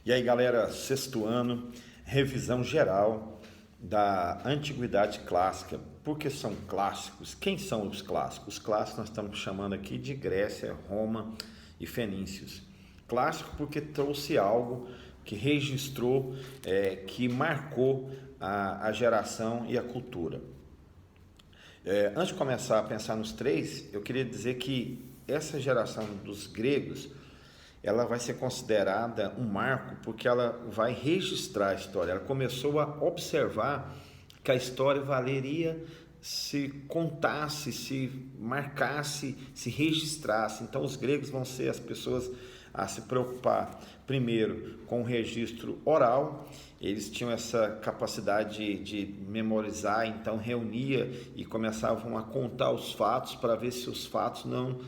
E aí, galera, sexto ano, revisão geral da Antiguidade Clássica. Por que são clássicos? Quem são os clássicos? Os clássicos nós estamos chamando aqui de Grécia, Roma e Fenícios. Clássico porque trouxe algo que registrou, que marcou a geração e a cultura. Antes de começar a pensar nos três, eu queria dizer que essa geração dos gregos, ela vai ser considerada um marco porque ela vai registrar a história. Ela começou a observar que a história valeria se contasse, se marcasse, se registrasse. Então os gregos vão ser as pessoas a se preocupar primeiro com o registro oral. Eles tinham essa capacidade de memorizar, então reunia e começavam a contar os fatos para ver se os fatos não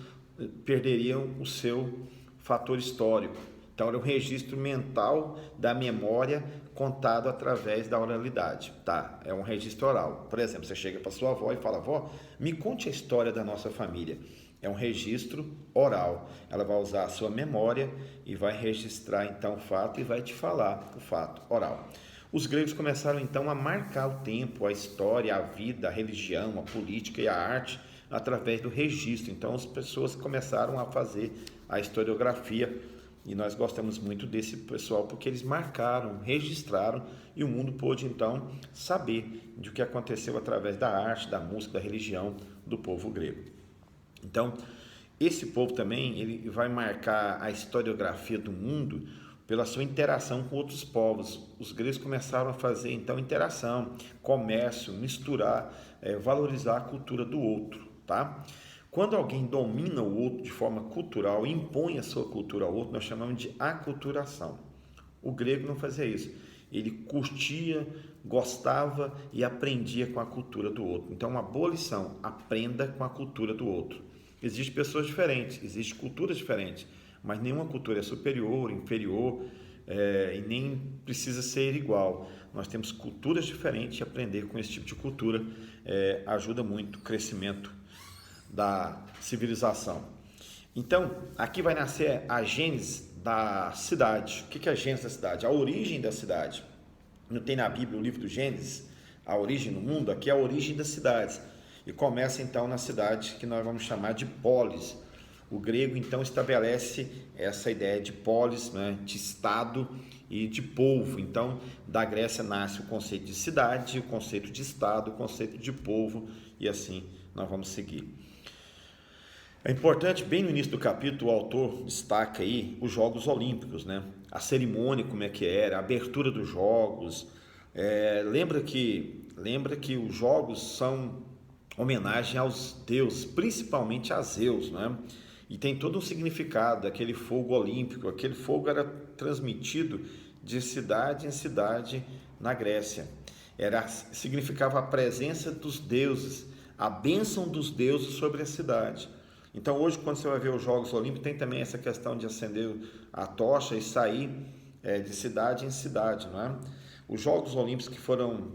perderiam o seu fator histórico. Então era um registro mental da memória contado através da oralidade, tá? É um registro oral. Por exemplo, você chega para sua avó e fala: avó, me conte a história da nossa família. É um registro oral. Ela vai usar a sua memória e vai registrar então o fato e vai te falar o fato oral. Os gregos começaram então a marcar o tempo, a história, a vida, a religião, a política e a arte através do registro. Então as pessoas começaram a fazer a historiografia e nós gostamos muito desse pessoal porque eles marcaram, registraram e o mundo pôde então saber de o que aconteceu através da arte, da música, da religião do povo grego. Então esse povo também ele vai marcar a historiografia do mundo pela sua interação com outros povos. Os gregos começaram a fazer então interação, comércio, misturar, valorizar a cultura do outro, tá? Quando alguém domina o outro de forma cultural, impõe a sua cultura ao outro, nós chamamos de aculturação. O grego não fazia isso. Ele curtia, gostava e aprendia com a cultura do outro. Então, uma boa lição, aprenda com a cultura do outro. Existem pessoas diferentes, existem culturas diferentes, mas nenhuma cultura é superior, inferior, e nem precisa ser igual. Nós temos culturas diferentes e aprender com esse tipo de cultura ajuda muito o crescimento da civilização. Então, aqui vai nascer a gênese da cidade. O que é a gênese da cidade? A origem da cidade. Não tem na Bíblia o livro do Gênesis, a origem no mundo? Aqui é a origem das cidades. E começa então na cidade que nós vamos chamar de polis. O grego então estabelece essa ideia de polis, né, de estado e de povo. Então, da Grécia nasce o conceito de cidade, o conceito de estado, o conceito de povo, e assim nós vamos seguir. É importante, bem no início do capítulo, o autor destaca aí os Jogos Olímpicos, né? A cerimônia, como é que era, a abertura dos Jogos. Lembra que os Jogos são homenagem aos deuses, principalmente a Zeus, né? E tem todo um significado, aquele fogo olímpico. Aquele fogo era transmitido de cidade em cidade na Grécia. Significava a presença dos deuses, a bênção dos deuses sobre a cidade. Então hoje, quando você vai ver os Jogos Olímpicos, tem também essa questão de acender a tocha e sair de cidade em cidade, não é? Os Jogos Olímpicos que foram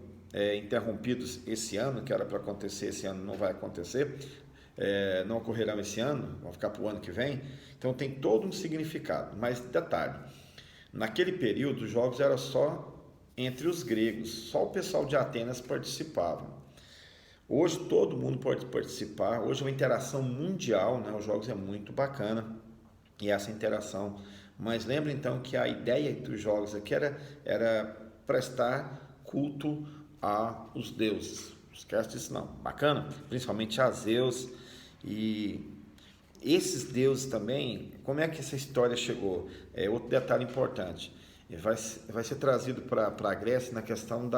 interrompidos esse ano, que era para acontecer esse ano, não vai acontecer, não ocorrerão esse ano, vão ficar para o ano que vem. Então tem todo um significado. Mas detalhe, naquele período os Jogos eram só entre os gregos, só o pessoal de Atenas participava. Hoje todo mundo pode participar, hoje é uma interação mundial, né? Os jogos é muito bacana e essa interação. Mas lembra então que a ideia dos jogos aqui era prestar culto aos deuses. Não esquece disso não, bacana? Principalmente a Zeus. E esses deuses também, como é que essa história chegou? Outro detalhe importante, vai ser trazido para a Grécia na questão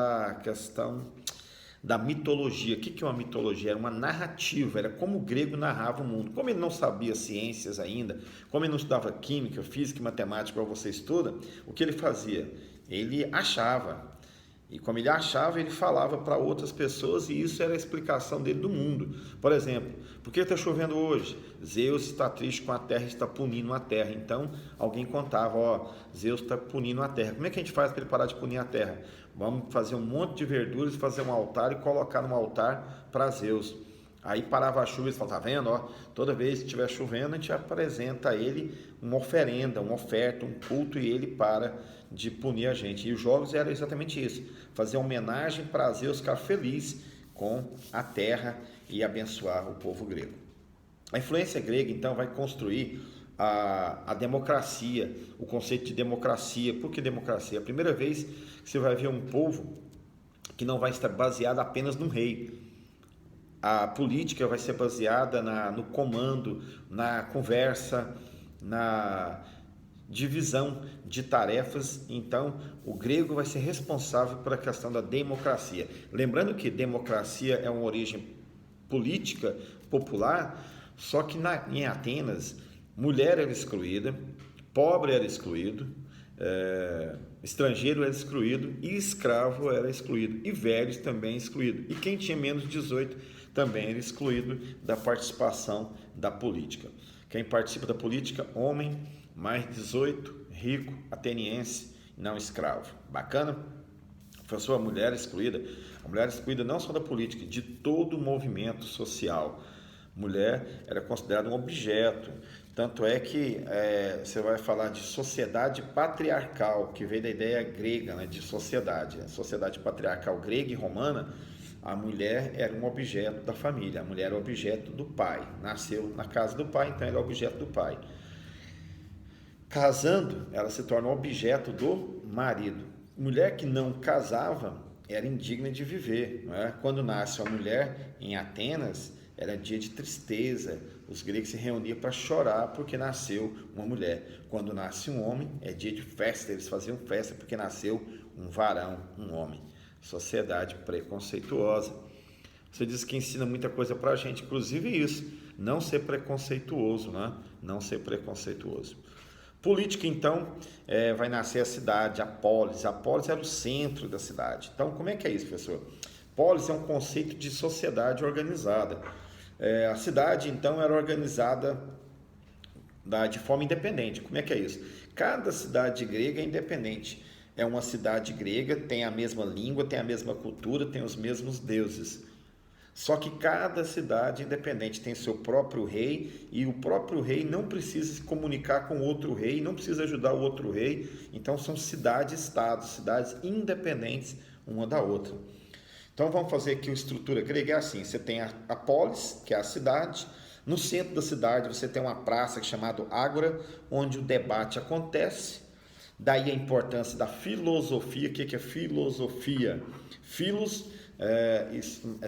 da mitologia. O que é uma mitologia? Era uma narrativa, era como o grego narrava o mundo. Como ele não sabia ciências ainda, como ele não estudava química, física e matemática, como você estuda, o que ele fazia? Ele achava. E como ele achava, ele falava para outras pessoas e isso era a explicação dele do mundo. Por exemplo, por que está chovendo hoje? Zeus está triste com a terra, está punindo a terra. Então, alguém contava, Zeus está punindo a terra. Como é que a gente faz para ele parar de punir a terra? Vamos fazer um monte de verduras, fazer um altar e colocar no altar para Zeus. Aí parava a chuva e eles falavam, tá vendo? Ó, toda vez que estiver chovendo, a gente apresenta a ele uma oferenda, uma oferta, um culto, e ele para de punir a gente. E os jogos eram exatamente isso, fazer homenagem para Zeus ficar feliz com a terra e abençoar o povo grego. A influência grega, então, vai construir a democracia, o conceito de democracia. Por que democracia? A primeira vez que você vai ver um povo que não vai estar baseado apenas no rei. A política vai ser baseada no comando, na conversa, na divisão de tarefas. Então, o grego vai ser responsável pela questão da democracia. Lembrando que democracia é uma origem política popular, só que em Atenas, mulher era excluída, pobre era excluído, estrangeiro era excluído e escravo era excluído, e velhos também excluído, e quem tinha menos de 18 também era excluído da participação da política. Quem participa da política, homem, mais 18, rico, ateniense, não escravo. Bacana? Professor, a mulher excluída não só da política, de todo o movimento social. Mulher era considerada um objeto. Tanto é que você vai falar de sociedade patriarcal, que veio da ideia grega, né, de sociedade. A sociedade patriarcal grega e romana, a mulher era um objeto da família, a mulher era objeto do pai. Nasceu na casa do pai, então ela é objeto do pai. Casando, ela se torna objeto do marido. Mulher que não casava era indigna de viver. Não é? Quando nasce uma mulher em Atenas, era dia de tristeza. Os gregos se reuniam para chorar porque nasceu uma mulher. Quando nasce um homem, é dia de festa. Eles faziam festa porque nasceu um varão, um homem. Sociedade preconceituosa. Você diz que ensina muita coisa para a gente, inclusive isso, não ser preconceituoso, né? Não ser preconceituoso. Política, então, vai nascer a cidade, a polis. A polis era o centro da cidade. Então, como é que é isso, professor? Polis é um conceito de sociedade organizada. A cidade, então, era organizada de forma independente. Como é que é isso? Cada cidade grega é independente. É uma cidade grega, tem a mesma língua, tem a mesma cultura, tem os mesmos deuses. Só que cada cidade independente tem seu próprio rei, e o próprio rei não precisa se comunicar com outro rei, não precisa ajudar o outro rei. Então são cidades-estados, cidades independentes uma da outra. Então vamos fazer aqui uma estrutura grega, é assim, você tem a polis, que é a cidade. No centro da cidade você tem uma praça chamada Ágora, onde o debate acontece. Daí a importância da filosofia. O que é filosofia? Filos,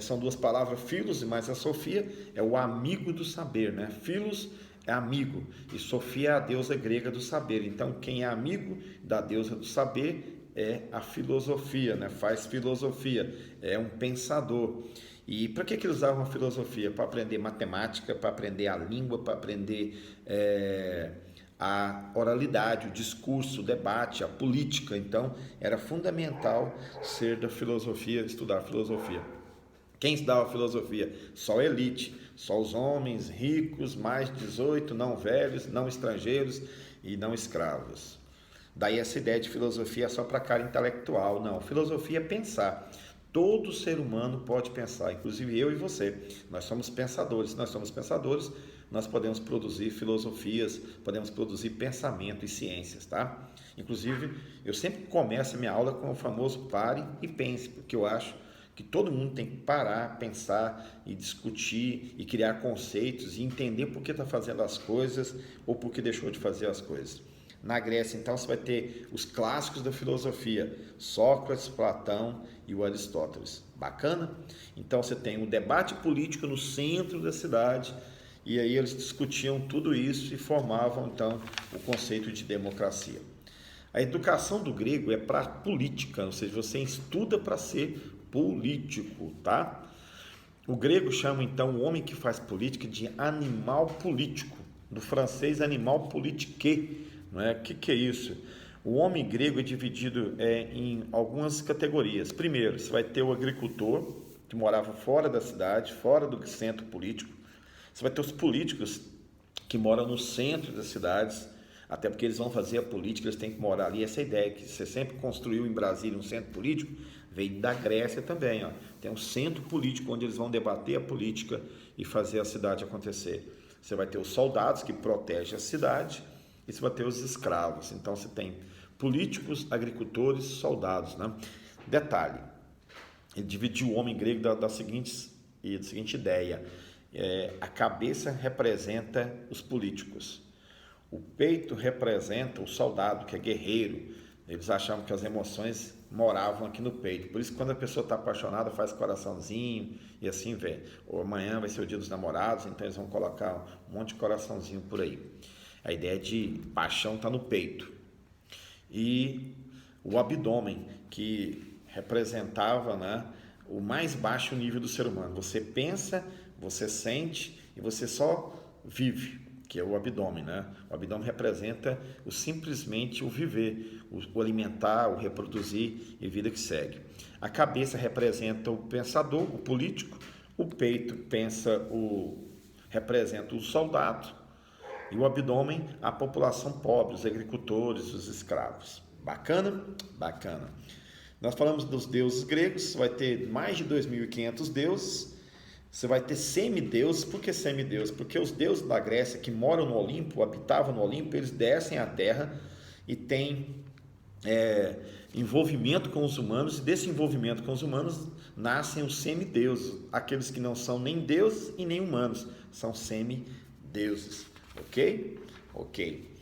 são duas palavras, filos, mas a Sofia é o amigo do saber, né? Filos é amigo e Sofia é a deusa grega do saber. Então, quem é amigo da deusa do saber é a filosofia, né? Faz filosofia, é um pensador. E para que eles usavam a filosofia? Para aprender matemática, para aprender a língua, para aprender a oralidade, o discurso, o debate, a política. Então, era fundamental ser da filosofia, estudar filosofia. Quem estudava filosofia? Só a elite, só os homens ricos, mais de 18, não velhos, não estrangeiros e não escravos. Daí essa ideia de filosofia é só para cara intelectual. Não, filosofia é pensar. Todo ser humano pode pensar, inclusive eu e você. Nós somos pensadores. Se nós somos pensadores, nós podemos produzir filosofias, podemos produzir pensamento e ciências, tá? Inclusive, eu sempre começo a minha aula com o famoso pare e pense, porque eu acho que todo mundo tem que parar, pensar e discutir e criar conceitos e entender por que está fazendo as coisas ou por que deixou de fazer as coisas. Na Grécia, então, você vai ter os clássicos da filosofia, Sócrates, Platão e o Aristóteles. Bacana? Então, você tem o debate político no centro da cidade, e aí eles discutiam tudo isso e formavam, então, o conceito de democracia. A educação do grego é para política, ou seja, você estuda para ser político, tá? O grego chama, então, o homem que faz política de animal político, do francês animal politique. Não é? O que é isso? O homem grego é dividido em algumas categorias. Primeiro, você vai ter o agricultor, que morava fora da cidade, fora do centro político. Você vai ter os políticos, que moram no centro das cidades, até porque eles vão fazer a política, eles têm que morar ali. Essa ideia que você sempre construiu em Brasília um centro político, veio da Grécia também. Ó. Tem um centro político onde eles vão debater a política e fazer a cidade acontecer. Você vai ter os soldados que protegem a cidade e você vai ter os escravos. Então você tem políticos, agricultores, soldados, né? Detalhe, ele dividiu o homem grego da seguinte ideia: a cabeça representa os políticos, o peito representa o soldado, que é guerreiro. Eles achavam que as emoções moravam aqui no peito, por isso que quando a pessoa está apaixonada faz coraçãozinho e assim vê. Ou amanhã vai ser o dia dos namorados, então eles vão colocar um monte de coraçãozinho por aí. A ideia de paixão está no peito. E o abdômen, que representava, né, o mais baixo nível do ser humano. Você pensa, você sente e você só vive, que é o abdômen, né? O abdômen representa simplesmente o viver, o alimentar, o reproduzir e vida que segue. A cabeça representa o pensador, o político. O peito representa o soldado. E o abdômen, a população pobre, os agricultores, os escravos. Bacana? Bacana. Nós falamos dos deuses gregos, você vai ter mais de 2.500 deuses, você vai ter semideuses. Por que semideuses? Porque os deuses da Grécia que moram no Olimpo, habitavam no Olimpo, eles descem à terra e têm envolvimento com os humanos, e desse envolvimento com os humanos nascem os semideuses, aqueles que não são nem deuses e nem humanos, são semideuses, ok? Ok.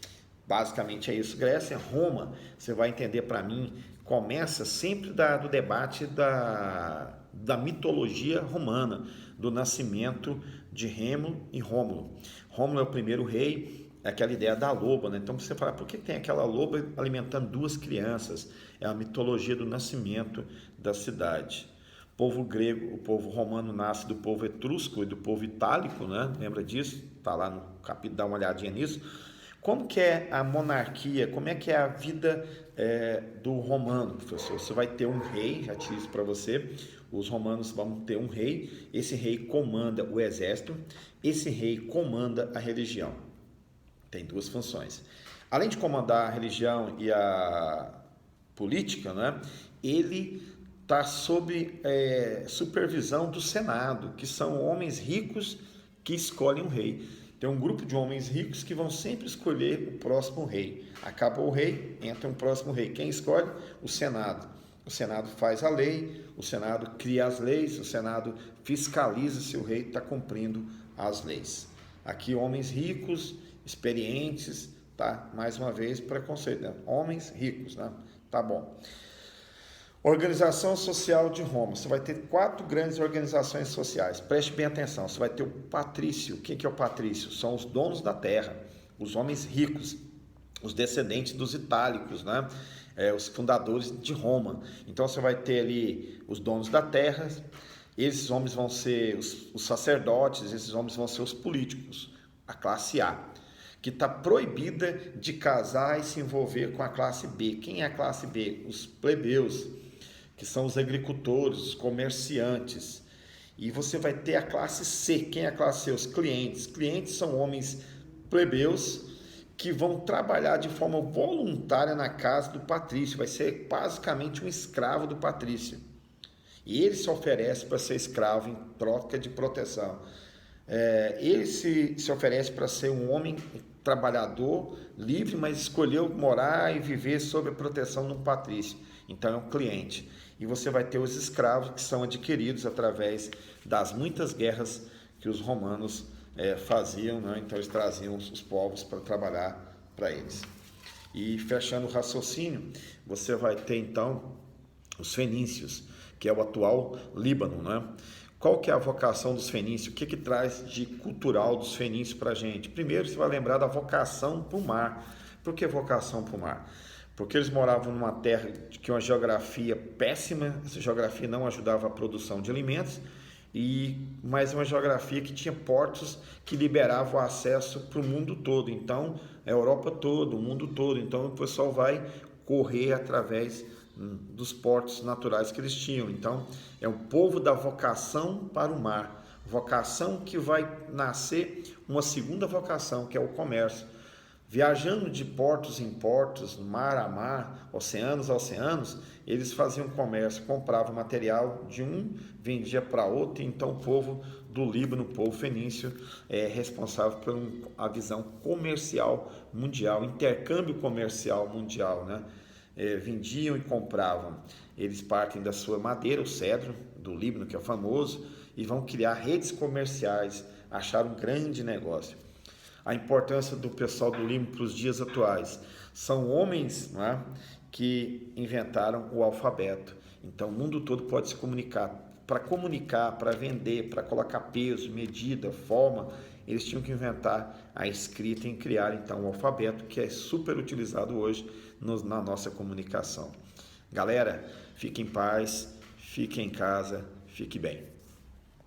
Basicamente é isso. Grécia, Roma, você vai entender para mim, começa sempre do debate da mitologia romana, do nascimento de Remo e Rômulo. Rômulo é o primeiro rei, é aquela ideia da loba, né? Então você fala, por que tem aquela loba alimentando duas crianças? É a mitologia do nascimento da cidade. O povo grego, o povo romano nasce do povo etrusco e do povo itálico, né? Lembra disso? Está lá no capítulo, dá uma olhadinha nisso. Como que é a monarquia, como é que é a vida do romano, professor? Você vai ter um rei, já disse isso para você, os romanos vão ter um rei, esse rei comanda o exército, esse rei comanda a religião. Tem duas funções. Além de comandar a religião e a política, né, ele está sob supervisão do Senado, que são homens ricos que escolhem um rei. Tem um grupo de homens ricos que vão sempre escolher o próximo rei. Acabou o rei, entra um próximo rei. Quem escolhe? O Senado. O Senado faz a lei, o Senado cria as leis, o Senado fiscaliza se o rei está cumprindo as leis. Aqui, homens ricos, experientes, tá? Mais uma vez, preconceito, né? Homens ricos, né? Tá bom. Organização social de Roma. Você vai ter 4 grandes organizações sociais. Preste bem atenção. Você vai ter o patrício. O que é o patrício? São os donos da terra, os homens ricos, os descendentes dos itálicos, né? Os fundadores de Roma. Então você vai ter ali os donos da terra. Esses homens vão ser os sacerdotes. Esses homens vão ser os políticos, a classe A, que está proibida de casar e se envolver com a classe B. Quem é a classe B? Os plebeus, que são os agricultores, os comerciantes. E você vai ter a classe C. Quem é a classe C? Os clientes. Clientes são homens plebeus que vão trabalhar de forma voluntária na casa do patrício. Vai ser basicamente um escravo do patrício. E ele se oferece para ser escravo em troca de proteção. Ele se oferece para ser um homem trabalhador, livre, mas escolheu morar e viver sob a proteção de um patrício. Então é um cliente. E você vai ter os escravos, que são adquiridos através das muitas guerras que os romanos faziam, né? Então eles traziam os povos para trabalhar para eles. E fechando o raciocínio, você vai ter então os fenícios, que é o atual Líbano, né? Qual que é a vocação dos fenícios? O que traz de cultural dos fenícios para a gente? Primeiro, você vai lembrar da vocação para o mar. Por que vocação para o mar? Porque eles moravam numa terra que tinha uma geografia péssima, essa geografia não ajudava a produção de alimentos, mas uma geografia que tinha portos que liberavam o acesso para o mundo todo. Então, a Europa toda, o mundo todo. Então, o pessoal vai correr através dos portos naturais que eles tinham. Então, é um povo da vocação para o mar, vocação que vai nascer uma segunda vocação, que é o comércio. Viajando de portos em portos, mar a mar, oceanos a oceanos, eles faziam comércio, compravam material de um, vendia para outro, e então o povo do Líbano, o povo fenício, é responsável por a visão comercial mundial, intercâmbio comercial mundial, né? Vendiam e compravam. Eles partem da sua madeira, o cedro do Líbano, que é famoso, e vão criar redes comerciais, acharam um grande negócio. A importância do pessoal do Líbano para os dias atuais. São homens, né, que inventaram o alfabeto. Então, o mundo todo pode se comunicar. Para comunicar, para vender, para colocar peso, medida, forma, eles tinham que inventar a escrita e criar, então, o alfabeto, que é super utilizado hoje na nossa comunicação. Galera, fique em paz, fique em casa, fique bem.